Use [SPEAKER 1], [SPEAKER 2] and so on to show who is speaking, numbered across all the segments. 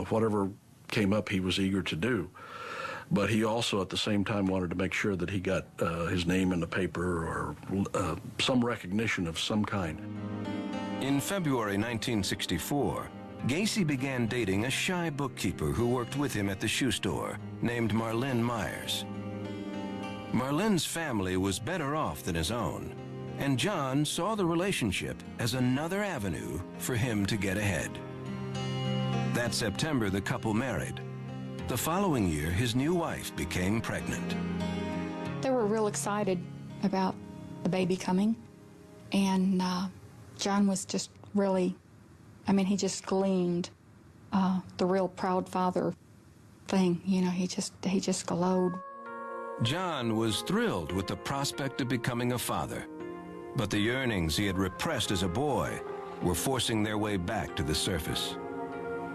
[SPEAKER 1] Whatever came up, he was eager to do. But he also, at the same time, wanted to make sure that he got his name in the paper or some recognition of some kind.
[SPEAKER 2] In February 1964, Gacy began dating a shy bookkeeper who worked with him at the shoe store, named Marlene Myers. Marlene's family was better off than his own, and John saw the relationship as another avenue for him to get ahead. That September, the couple married. The following year, his new wife became pregnant.
[SPEAKER 3] They were real excited about the baby coming, and John was just really, I mean, he just gleamed the real proud father thing. You know, he just glowed.
[SPEAKER 2] John was thrilled with the prospect of becoming a father, but the yearnings he had repressed as a boy were forcing their way back to the surface.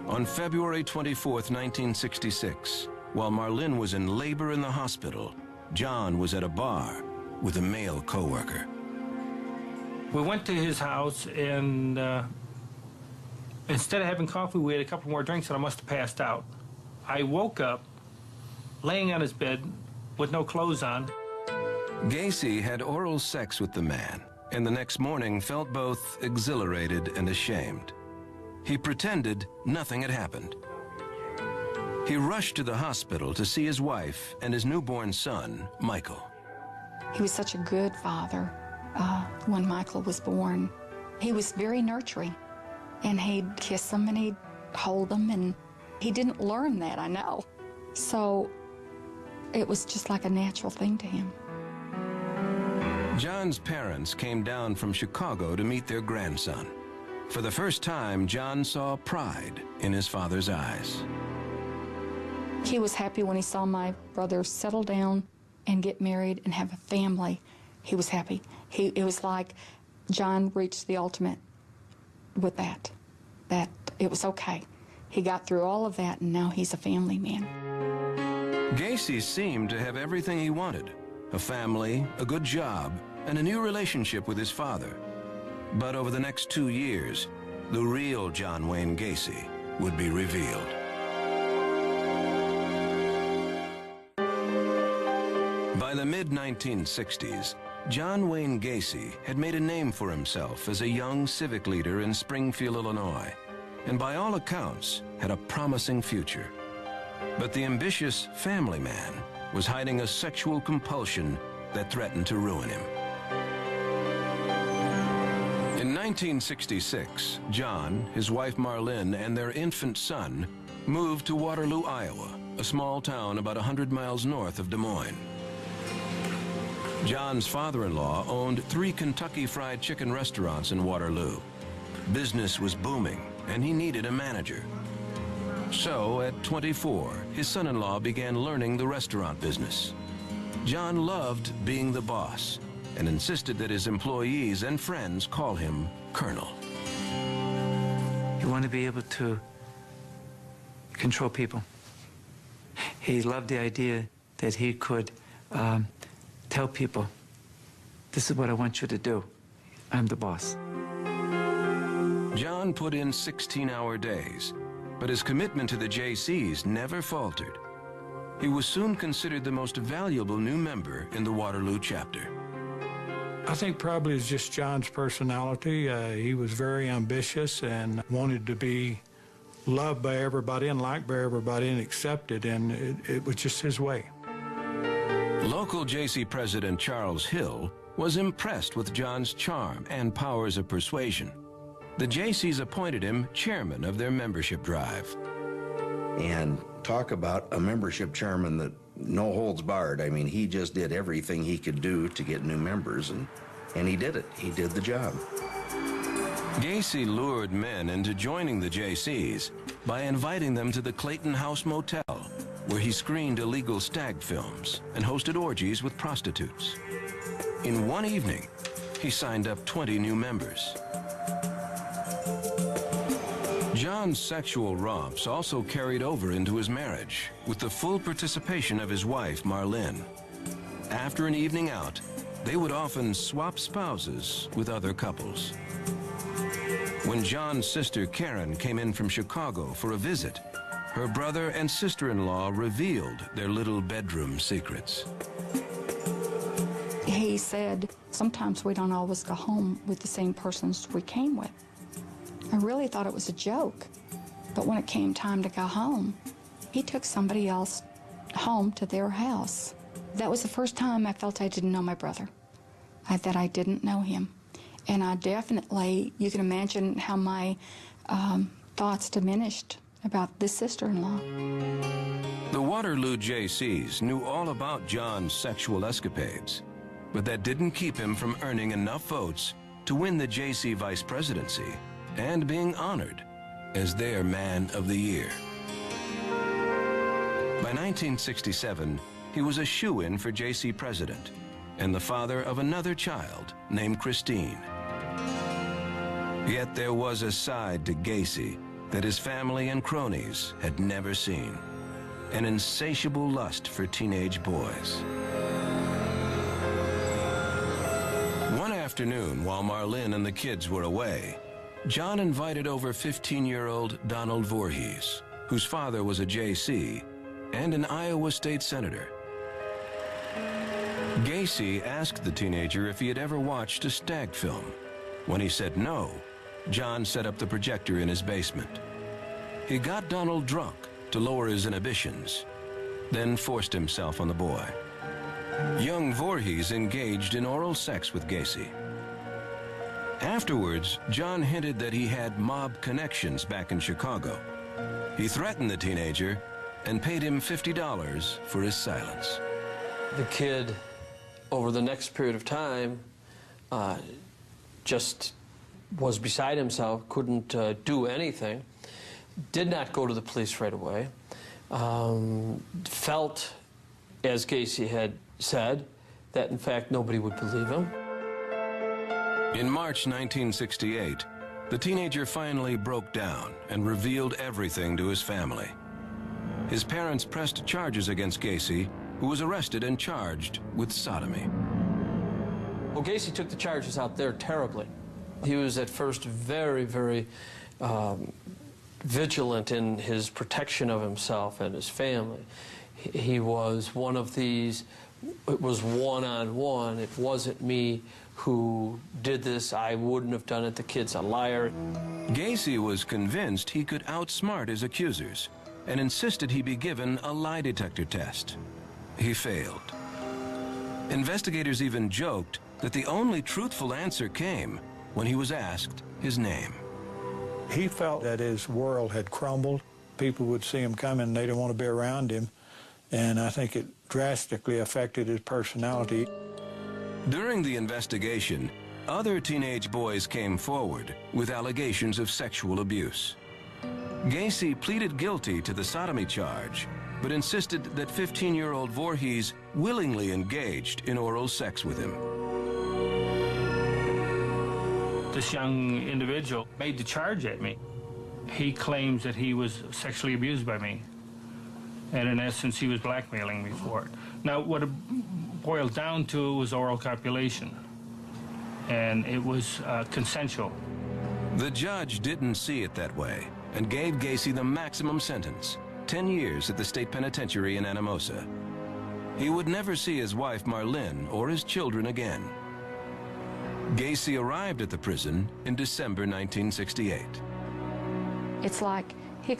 [SPEAKER 2] On February 24th, 1966, while Marlene was in labor in the hospital, John was at a bar with a male coworker.
[SPEAKER 4] We went to his house, and instead of having coffee, we had a couple more drinks, and I must have passed out. I woke up laying on his bed with no clothes on.
[SPEAKER 2] Gacy had oral sex with the man, and the next morning felt both exhilarated and ashamed. He pretended nothing had happened. He rushed to the hospital to see his wife and his newborn son, Michael.
[SPEAKER 3] He was such a good father when Michael was born. He was very nurturing, and he'd kiss them and he'd hold them, and he didn't learn that, I know. So it was just like a natural thing to him.
[SPEAKER 2] John's parents came down from Chicago to meet their grandson. For the first time, John saw pride in his father's eyes.
[SPEAKER 3] He was happy when he saw my brother settle down and get married and have a family. He was happy. It was like John reached the ultimate with that it was okay. He got through all of that, and now he's a family man.
[SPEAKER 2] Gacy seemed to have everything he wanted: a family, a good job, and a new relationship with his father. But over the next 2 years, the real John Wayne Gacy would be revealed. By the mid-1960s, John Wayne Gacy had made a name for himself as a young civic leader in Springfield, Illinois, and by all accounts had a promising future. But the ambitious family man was hiding a sexual compulsion that threatened to ruin him. In 1966, John, his wife Marlene, and their infant son moved to Waterloo, Iowa, a small town about 100 miles north of Des Moines. John's father-in-law owned 3 Kentucky Fried Chicken restaurants in Waterloo. Business was booming, and he needed a manager. So, at 24, his son-in-law began learning the restaurant business. John loved being the boss and insisted that his employees and friends call him Colonel.
[SPEAKER 5] You want to be able to control people. He loved the idea that he could tell people, this is what I want you to do. I'm the boss.
[SPEAKER 2] John put in 16-hour days, but his commitment to the JCs never faltered. He was soon considered the most valuable new member in the Waterloo chapter.
[SPEAKER 6] I think probably it's just John's personality. He was very ambitious and wanted to be loved by everybody and liked by everybody and accepted, and it was just his way.
[SPEAKER 2] Local JC President Charles Hill was impressed with John's charm and powers of persuasion. The JCs appointed him chairman of their membership drive.
[SPEAKER 7] And talk about a membership chairman that no holds barred. I mean, he just did everything he could do to get new members, and he did it. He did the job.
[SPEAKER 2] Gacy lured men into joining the JCs by inviting them to the Clayton House Motel, where he screened illegal stag films and hosted orgies with prostitutes. In one evening, he signed up 20 new members. John's sexual romps also carried over into his marriage, with the full participation of his wife, Marlene. After an evening out, they would often swap spouses with other couples. When John's sister Karen came in from Chicago for a visit, her brother and sister-in-law revealed their little bedroom secrets.
[SPEAKER 3] He said, sometimes we don't always go home with the same persons we came with. I really thought it was a joke, but when it came time to go home, he took somebody else home to their house. That was the first time I felt I didn't know my brother, that I didn't know him. And I definitely, you can imagine how my thoughts diminished about this sister-in-law.
[SPEAKER 2] The Waterloo JCs knew all about John's sexual escapades, but that didn't keep him from earning enough votes to win the JC vice presidency and being honored as their Man of the Year. By 1967, he was a shoo-in for JC president and the father of another child named Christine. Yet there was a side to Gacy that his family and cronies had never seen, an insatiable lust for teenage boys. One afternoon, while Marlene and the kids were away, John invited over 15-year-old Donald Voorhees, whose father was a JC and an Iowa state senator. Gacy asked the teenager if he had ever watched a stag film. When he said no, John set up the projector in his basement. He got Donald drunk to lower his inhibitions, then forced himself on the boy. Young Voorhees engaged in oral sex with Gacy. Afterwards, John hinted that he had mob connections back in Chicago. He threatened the teenager and paid him $50 for his silence.
[SPEAKER 8] The kid, over the next period of time, just was beside himself, couldn't do anything, did not go to the police right away, felt, as Gacy had said, that in fact nobody would believe him.
[SPEAKER 2] In March 1968, the teenager finally broke down and revealed everything to his family. His parents pressed charges against Gacy, who was arrested and charged with sodomy.
[SPEAKER 8] Well, Gacy took the charges out there terribly. He was at first very, very vigilant in his protection of himself and his family. He was one of these, it was one-on-one. It wasn't me who did this. I wouldn't have done it. The kid's a liar.
[SPEAKER 2] Gacy was convinced he could outsmart his accusers and insisted he be given a lie detector test. He failed. Investigators even joked that the only truthful answer came when he was asked his name.
[SPEAKER 6] He felt that his world had crumbled. People would see him coming and they didn't want to be around him. And I think it drastically affected his personality.
[SPEAKER 2] During the investigation, other teenage boys came forward with allegations of sexual abuse. Gacy pleaded guilty to the sodomy charge, but insisted that 15-year-old Voorhees willingly engaged in oral sex with him.
[SPEAKER 4] This young individual made the charge at me. He claims that he was sexually abused by me. And in essence, he was blackmailing me for it. Now, what it boiled down to was oral copulation. And it was consensual.
[SPEAKER 2] The judge didn't see it that way and gave Gacy the maximum sentence, 10 years at the state penitentiary in Anamosa. He would never see his wife Marlene or his children again. Gacy arrived at the prison in December 1968.
[SPEAKER 3] It's like he